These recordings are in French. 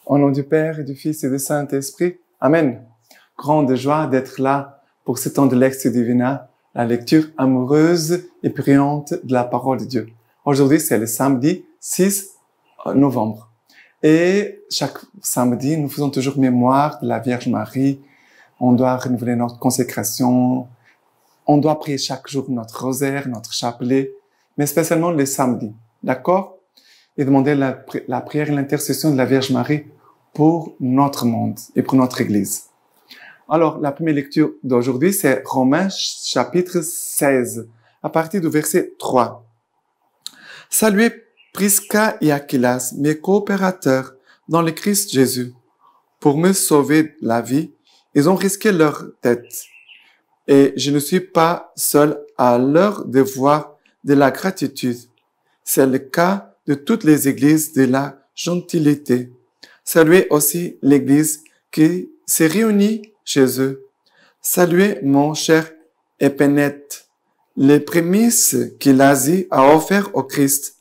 Au nom du Père et du Fils et du Saint-Esprit. Amen. Grande joie d'être là pour ce temps de Lectio Divina, la lecture amoureuse et brillante de la parole de Dieu. Aujourd'hui, c'est le samedi 6 novembre. Et chaque samedi, nous faisons toujours mémoire de la Vierge Marie. On doit renouveler notre consécration. On doit prier chaque jour notre rosaire, notre chapelet, mais spécialement les samedis. D'accord? Et demander la prière et l'intercession de la Vierge Marie pour notre monde et pour notre Église. Alors, la première lecture d'aujourd'hui, c'est Romains chapitre 16, à partir du verset 3. Saluez Prisca et Aquilas, mes coopérateurs dans le Christ Jésus. Pour me sauver la vie, ils ont risqué leur tête. Et je ne suis pas seul à leur devoir de la gratitude. C'est le cas de toutes les églises de la gentilité. Saluez aussi l'église qui s'est réunie chez eux. Saluez mon cher Épénète, les prémices que l'Asie a offert au Christ.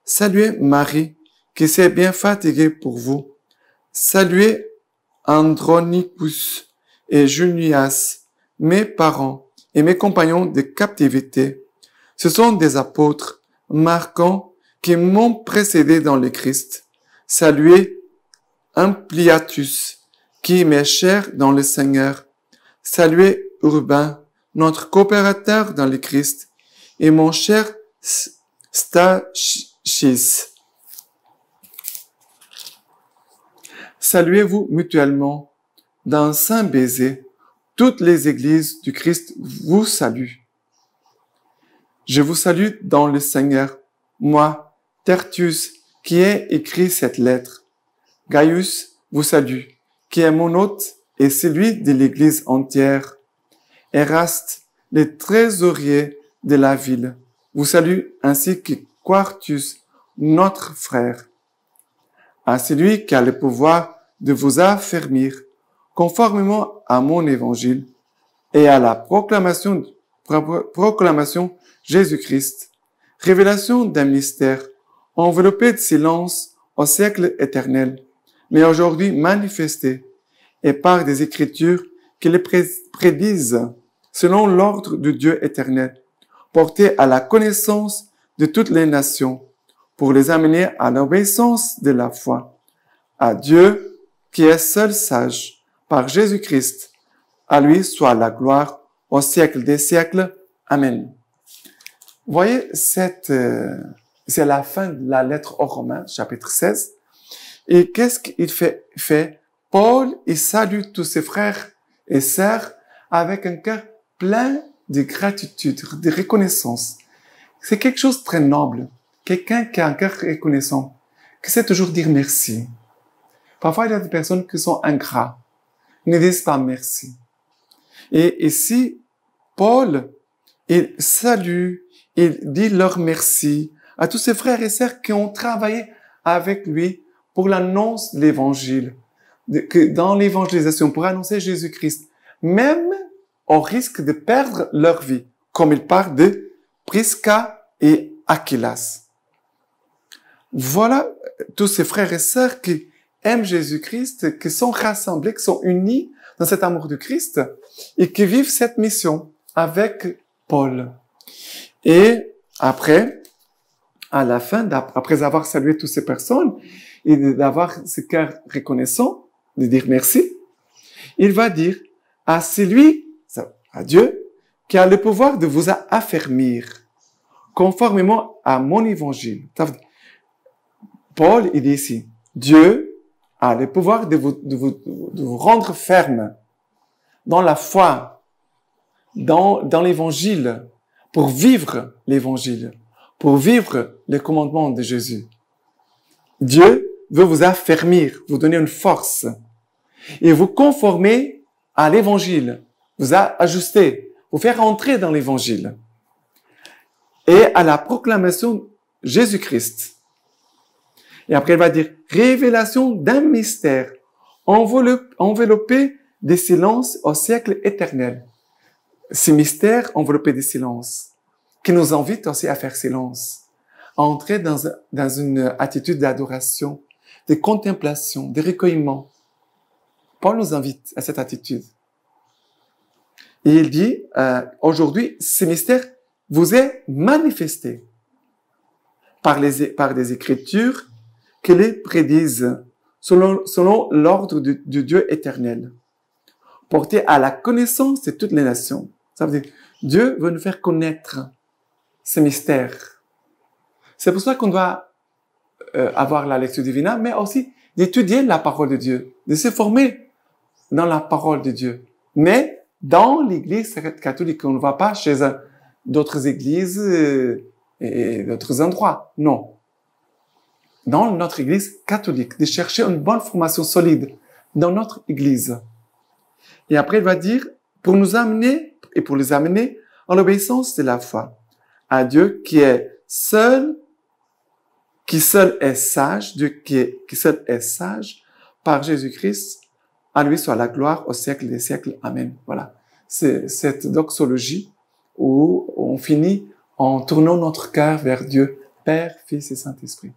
Saluez Marie, qui s'est bien fatiguée pour vous. Saluez Andronicus et Junias, mes parents et mes compagnons de captivité. Ce sont des apôtres marquants qui m'ont précédé dans le Christ. Saluez Ampliatus, qui m'est cher dans le Seigneur. Saluez Urbain, notre coopérateur dans le Christ, et mon cher Stachys. Saluez-vous mutuellement. D'un saint baiser, toutes les églises du Christ vous saluent. Je vous salue dans le Seigneur, moi, Tertius, qui ai écrit cette lettre. Gaius vous salue, qui est mon hôte et celui de l'Église entière. Eraste, le trésorier de la ville, vous salue ainsi que Quartus, notre frère. À celui qui a le pouvoir de vous affermir, conformément à mon évangile et à la proclamation Jésus-Christ, révélation d'un mystère, enveloppé de silence au siècle éternel, mais aujourd'hui manifesté, et par des écritures qui les prédisent, selon l'ordre du Dieu éternel, portés à la connaissance de toutes les nations, pour les amener à l'obéissance de la foi. À Dieu, qui est seul sage, par Jésus-Christ, à lui soit la gloire au siècle des siècles. Amen. Vous voyez, c'est la fin de la lettre aux Romains, chapitre 16. Et qu'est-ce qu'il fait? Paul, il salue tous ses frères et sœurs avec un cœur plein de gratitude, de reconnaissance. C'est quelque chose de très noble. Quelqu'un qui a un cœur reconnaissant, qui sait toujours dire merci. Parfois, il y a des personnes qui sont ingrats, ne disent pas merci. Et ici, Paul, il salue, il dit leur merci à tous ses frères et sœurs qui ont travaillé avec lui pour l'annonce de l'évangile, dans l'évangélisation, pour annoncer Jésus-Christ, même au risque de perdre leur vie, comme il parle de Prisca et Aquilas. Voilà tous ces frères et sœurs qui aiment Jésus-Christ, qui sont rassemblés, qui sont unis dans cet amour du Christ et qui vivent cette mission avec Paul. Et après, à la fin, après avoir salué toutes ces personnes et d'avoir ce cœur reconnaissant, de dire merci, il va dire à celui, à Dieu, qui a le pouvoir de vous affermir, conformément à mon évangile. Paul, il dit ici, Dieu a le pouvoir de vous rendre ferme dans la foi, dans l'évangile, pour vivre l'évangile, pour vivre les commandements de Jésus. Dieu veut vous affermir, vous donner une force et vous conformer à l'évangile, vous ajuster, vous faire entrer dans l'évangile et à la proclamation Jésus-Christ. Et après, il va dire révélation d'un mystère enveloppé de silence au siècle éternel. Ce mystère enveloppé de silence qui nous invite aussi à faire silence, à entrer dans une attitude d'adoration, des contemplations, des recueillements. Paul nous invite à cette attitude. Et il dit, aujourd'hui, ce mystère vous est manifesté par des écritures qui les prédisent selon l'ordre du Dieu éternel, porté à la connaissance de toutes les nations. Ça veut dire, Dieu veut nous faire connaître ce mystère. C'est pour ça qu'on doit avoir la lecture divine, mais aussi d'étudier la parole de Dieu, de se former dans la parole de Dieu. Mais dans l'Église catholique, on ne va pas chez d'autres églises et d'autres endroits. Non. Dans notre Église catholique, de chercher une bonne formation solide dans notre Église. Et après, il va dire, pour nous amener et pour les amener en l'obéissance de la foi à Dieu qui seul est sage, Dieu qui seul est sage, par Jésus-Christ, à lui soit la gloire au siècle des siècles. Amen. Voilà. C'est cette doxologie où on finit en tournant notre cœur vers Dieu, Père, Fils et Saint-Esprit.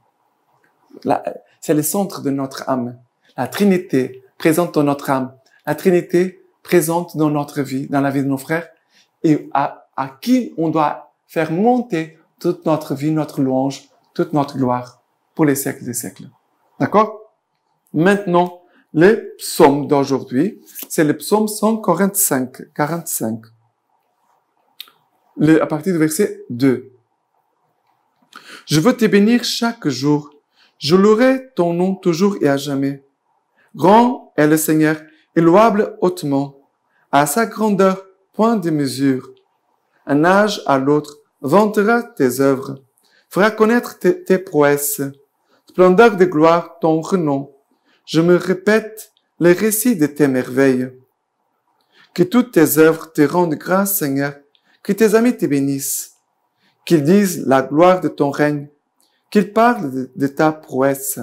C'est le centre de notre âme. La Trinité présente dans notre âme. La Trinité présente dans notre vie, dans la vie de nos frères, et à qui on doit faire monter toute notre vie, notre louange, toute notre gloire pour les siècles des siècles. D'accord? Maintenant, le psaume d'aujourd'hui, c'est le psaume 145, à partir du verset 2. Je veux te bénir chaque jour. Je louerai ton nom toujours et à jamais. Grand est le Seigneur et louable hautement. À sa grandeur, point de mesure. Un âge à l'autre vantera tes œuvres, fera connaître tes prouesses. Splendeur de gloire, ton renom. Je me répète les récits de tes merveilles. Que toutes tes œuvres te rendent grâce, Seigneur. Que tes amis te bénissent. Qu'ils disent la gloire de ton règne. Qu'ils parlent de ta prouesse.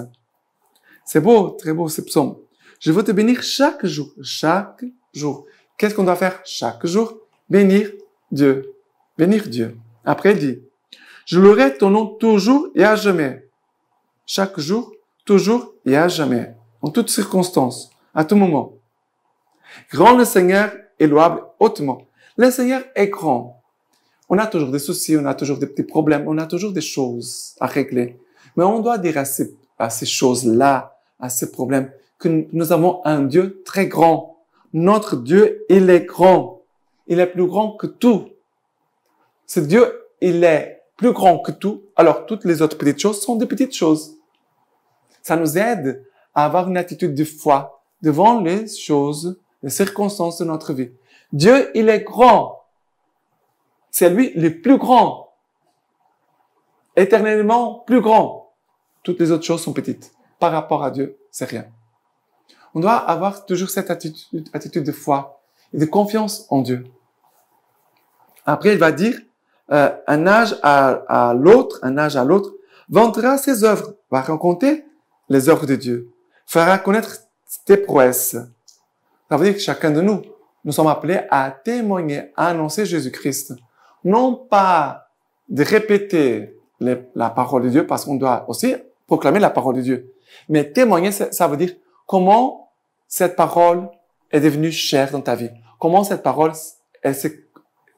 C'est beau, très beau ce psaume. Je veux te bénir chaque jour. Chaque jour. Qu'est-ce qu'on doit faire chaque jour? Bénir Dieu. Bénir Dieu. Après, il dit, je louerai ton nom toujours et à jamais. Chaque jour, toujours et à jamais. En toutes circonstances, à tout moment. Grand le Seigneur et louable hautement. Le Seigneur est grand. On a toujours des soucis, on a toujours des petits problèmes, on a toujours des choses à régler. Mais on doit dire à ces choses-là, à ces problèmes, que nous avons un Dieu très grand. Notre Dieu, il est grand. Il est plus grand que tout. Ce Dieu, il est plus grand que tout. Alors, toutes les autres petites choses sont des petites choses. Ça nous aide à avoir une attitude de foi devant les choses, les circonstances de notre vie. Dieu, il est grand. C'est lui le plus grand. Éternellement plus grand. Toutes les autres choses sont petites. Par rapport à Dieu, c'est rien. On doit avoir toujours cette attitude de foi et de confiance en Dieu. Après, il va dire, un âge à l'autre, vantera ses œuvres, va raconter les œuvres de Dieu, fera connaître tes prouesses. Ça veut dire que chacun de nous sommes appelés à témoigner, à annoncer Jésus-Christ. Non pas de répéter la parole de Dieu, parce qu'on doit aussi proclamer la parole de Dieu. Mais témoigner, ça veut dire comment cette parole est devenue chère dans ta vie. Comment cette parole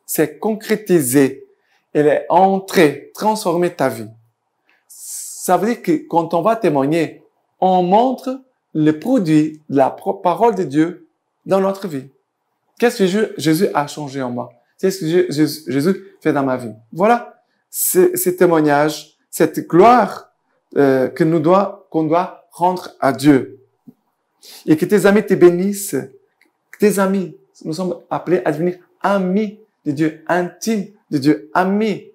s'est concrétisée. Elle est entrée, transformée ta vie. Ça veut dire que quand on va témoigner, on montre le produit de la parole de Dieu dans notre vie. Qu'est-ce que Jésus a changé en moi? Qu'est-ce que Jésus fait dans ma vie? Voilà, ces témoignages, cette gloire qu'on doit rendre à Dieu. Et que tes amis te bénissent. Que tes amis, nous sommes appelés à devenir amis de Dieu, intimes de Dieu, amis.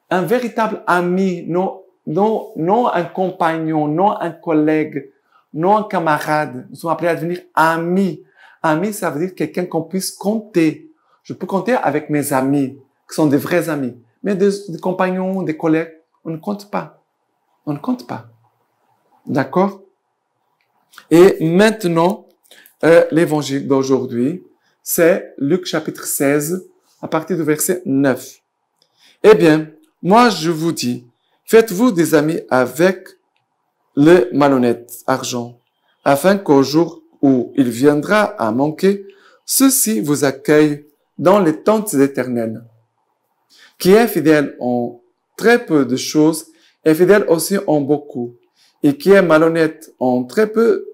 Un véritable ami, non un compagnon, non un collègue, non un camarade. Nous sommes appelés à devenir amis. Ami, ça veut dire quelqu'un qu'on puisse compter. Je peux compter avec mes amis, qui sont des vrais amis. Mais des compagnons, des collègues, on ne compte pas. On ne compte pas. D'accord? Et maintenant, l'évangile d'aujourd'hui, c'est Luc chapitre 16, à partir du verset 9. Eh bien, moi je vous dis, faites-vous des amis avec le malhonnête argent, afin qu'au jour où il viendra à manquer, ceux-ci vous accueillent dans les tentes éternelles. Qui est fidèle en très peu de choses est fidèle aussi en beaucoup, et qui est malhonnête en très peu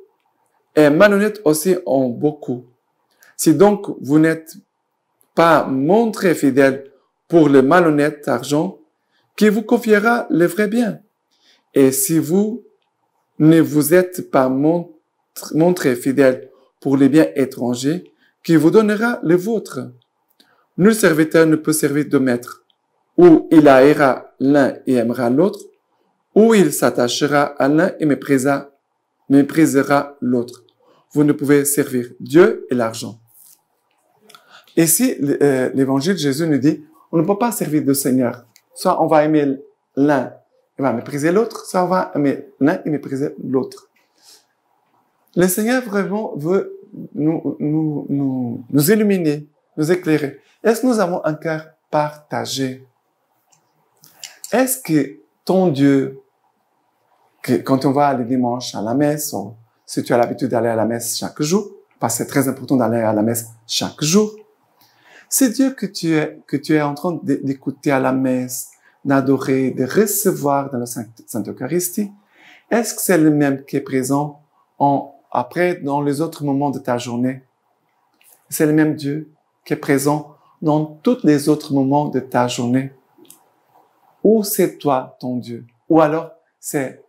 est malhonnête aussi en beaucoup. Si donc vous n'êtes pas montré fidèle pour le malhonnête argent, qui vous confiera le vrai bien? Et si vous ne vous êtes pas montré fidèle pour les biens étrangers, qui vous donnera le vôtre? Nul serviteur ne peut servir de maître. Ou il haïra l'un et aimera l'autre, ou il s'attachera à l'un et méprisera l'autre. Vous ne pouvez servir Dieu et l'argent. Ici, l'évangile, Jésus nous dit, on ne peut pas servir deux seigneurs. Soit on va aimer l'un et va mépriser l'autre, soit on va aimer l'un et mépriser l'autre. Le Seigneur vraiment veut nous illuminer, nous éclairer. Est-ce que nous avons un cœur partagé? Est-ce que ton Dieu, que quand on va le dimanche à la messe, ou si tu as l'habitude d'aller à la messe chaque jour, parce que c'est très important d'aller à la messe chaque jour, c'est Dieu que tu es en train d'écouter à la messe, d'adorer, de recevoir dans la Sainte Eucharistie. Est-ce que c'est le même qui est présent après dans les autres moments de ta journée? C'est le même Dieu qui est présent dans tous les autres moments de ta journée? Ou c'est toi, ton Dieu? Ou alors, c'est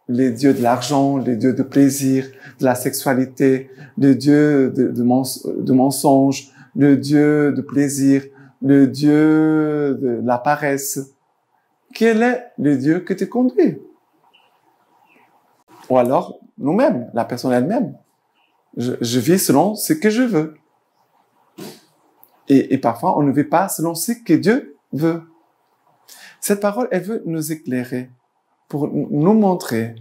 les dieux de l'argent, les dieux de plaisir, de la sexualité, le dieu de mensonge, le dieu de plaisir, le dieu de la paresse. Quel est le Dieu que tu conduis? Ou alors, nous-mêmes, la personne elle-même. Je vis selon ce que je veux. Et parfois, on ne vit pas selon ce que Dieu veut. Cette parole, elle veut nous éclairer pour nous montrer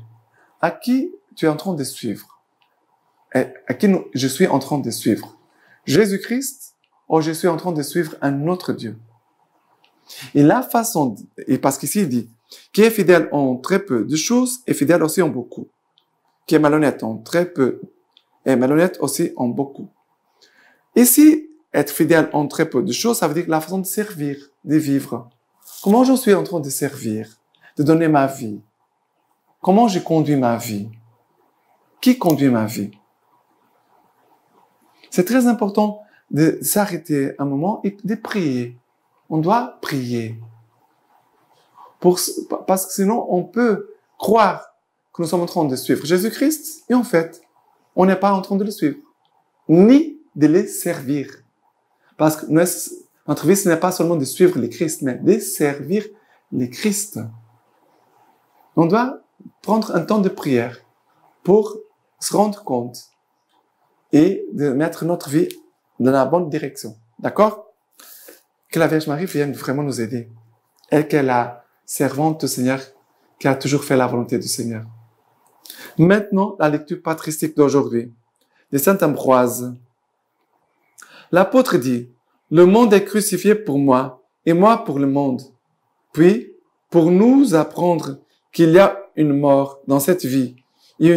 à qui tu es en train de suivre. À qui je suis en train de suivre. Jésus-Christ, ou je suis en train de suivre un autre Dieu. Et la façon, et parce qu'ici il dit, qui est fidèle en très peu de choses est fidèle aussi en beaucoup. Qui est malhonnête en très peu est malhonnête aussi en beaucoup. Ici, être fidèle en très peu de choses, ça veut dire la façon de servir, de vivre. Comment je suis en train de servir, de donner ma vie? Comment je conduis ma vie? Qui conduit ma vie? C'est très important de s'arrêter un moment et de prier. On doit prier. Parce que sinon, on peut croire que nous sommes en train de suivre Jésus-Christ et en fait, on n'est pas en train de le suivre, ni de le servir. Parce que notre vie, ce n'est pas seulement de suivre le Christ, mais de servir le Christ. On doit prendre un temps de prière pour se rendre compte et de mettre notre vie dans la bonne direction. D'accord? Que la Vierge Marie vienne vraiment nous aider. Elle qui est la servante du Seigneur, qui a toujours fait la volonté du Seigneur. Maintenant, la lecture patristique d'aujourd'hui, de Saint Ambroise. L'apôtre dit, « Le monde est crucifié pour moi, et moi pour le monde. » Puis, pour nous apprendre qu'il y a une mort dans cette vie, et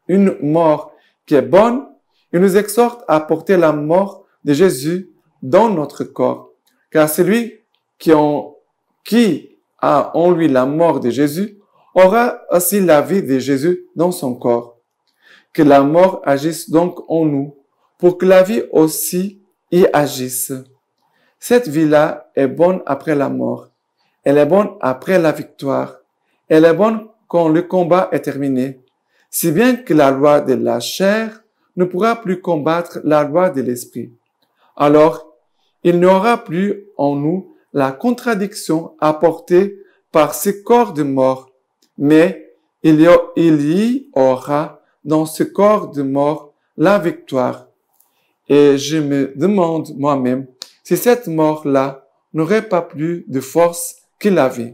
une mort qui est bonne, il nous exhorte à porter la mort de Jésus dans notre corps. Car celui qui a en lui la mort de Jésus aura aussi la vie de Jésus dans son corps. Que la mort agisse donc en nous, pour que la vie aussi y agisse. Cette vie-là est bonne après la mort. Elle est bonne après la victoire. Elle est bonne quand le combat est terminé. Si bien que la loi de la chair ne pourra plus combattre la loi de l'esprit. Alors, il n'y aura plus en nous la contradiction apportée par ce corps de mort, mais il y aura dans ce corps de mort la victoire. Et je me demande moi-même si cette mort-là n'aurait pas plus de force que la vie.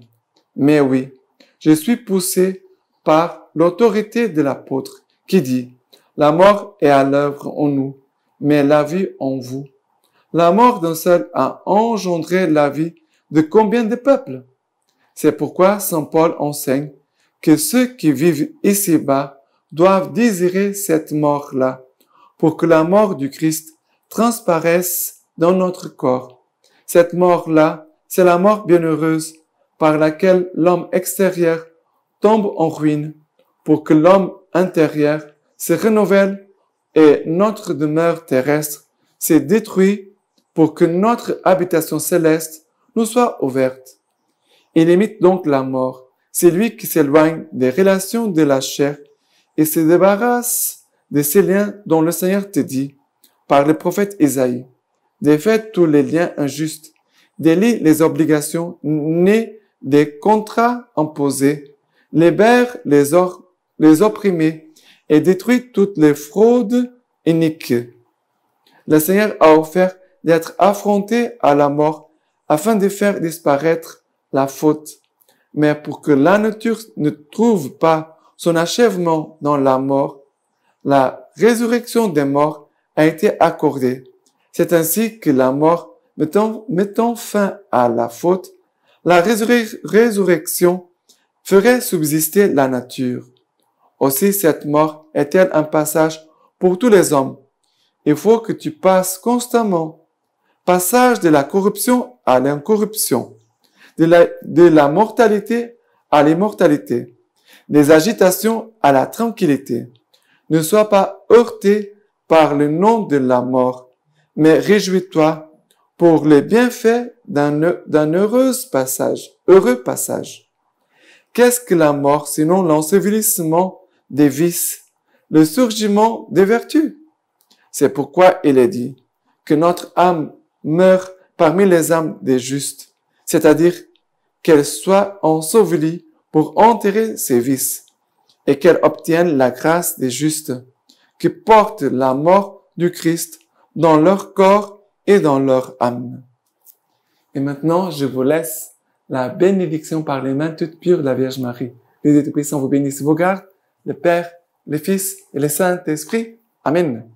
Mais oui, je suis poussé par l'autorité de l'apôtre qui dit, la mort est à l'œuvre en nous, mais la vie en vous. La mort d'un seul a engendré la vie de combien de peuples? C'est pourquoi Saint Paul enseigne que ceux qui vivent ici-bas doivent désirer cette mort-là, pour que la mort du Christ transparaisse dans notre corps. Cette mort-là, c'est la mort bienheureuse par laquelle l'homme extérieur tombe en ruine, pour que l'homme intérieur se renouvelle et notre demeure terrestre se détruit pour que notre habitation céleste nous soit ouverte. Il imite donc la mort. C'est lui qui s'éloigne des relations de la chair et se débarrasse de ces liens dont le Seigneur te dit, par le prophète Isaïe. Défaites tous les liens injustes, délie les obligations nées des contrats imposés, libère les opprimés et détruit toutes les fraudes iniques. Le Seigneur a offert d'être affronté à la mort afin de faire disparaître la faute. Mais pour que la nature ne trouve pas son achèvement dans la mort, la résurrection des morts a été accordée. C'est ainsi que la mort, mettant fin à la faute, la résurrection ferait subsister la nature. Aussi cette mort est-elle un passage pour tous les hommes. Il faut que tu passes constamment. Passage de la corruption à l'incorruption, de la mortalité à l'immortalité, des agitations à la tranquillité. Ne sois pas heurté par le nom de la mort, mais réjouis-toi pour les bienfaits d'un heureux passage. Qu'est-ce que la mort sinon l'ensevelissement des vices, le surgissement des vertus? C'est pourquoi il est dit que notre âme meurt parmi les âmes des justes, c'est-à-dire qu'elle soit ensevelie pour enterrer ses vices et qu'elle obtienne la grâce des justes qui portent la mort du Christ dans leur corps et dans leur âme. Et maintenant, je vous laisse la bénédiction par les mains toutes pures de la Vierge Marie. Les Dieu Tout-Puissant vous bénisse et vous garde, le Père, le Fils et le Saint-Esprit. Amen.